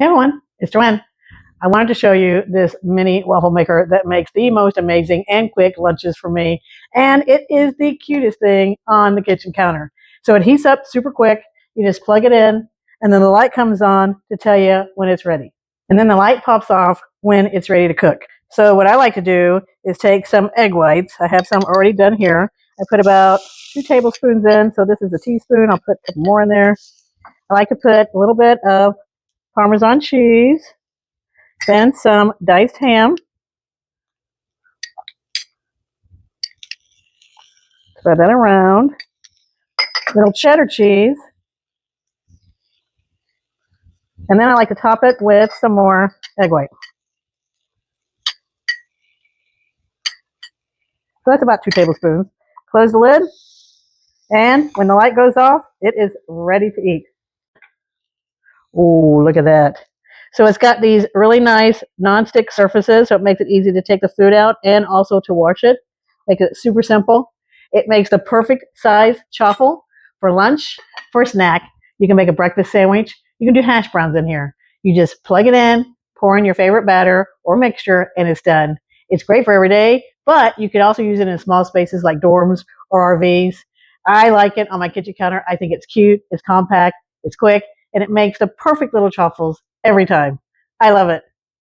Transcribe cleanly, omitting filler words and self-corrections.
Hey everyone, it's Joanne. I wanted to show you this mini waffle maker that makes the most amazing and quick lunches for me. And it is the cutest thing on the kitchen counter. So it heats up super quick. You just plug it in and then the light comes on to tell you when it's ready. And then the light pops off when it's ready to cook. So what I like to do is take some egg whites. I have some already done here. I put about 2 tablespoons in. So this is a teaspoon. I'll put some more in there. I like to put a little bit of Parmesan cheese, then some diced ham. Spread that around. Little cheddar cheese. And then I like to top it with some more egg white. So that's about 2 tablespoons. Close the lid. And when the light goes off, it is ready to eat. Oh, look at that. So it's got these really nice non-stick surfaces, so it makes it easy to take the food out and also to wash it. Makes it super simple. It makes the perfect size chaffle for lunch, for a snack. You can make a breakfast sandwich. You can do hash browns in here. You just plug it in, pour in your favorite batter or mixture, and it's done. It's great for every day, but you could also use it in small spaces like dorms or RVs. I like it on my kitchen counter. I think it's cute, it's compact, it's quick, and it makes the perfect little chaffles every time. I love it.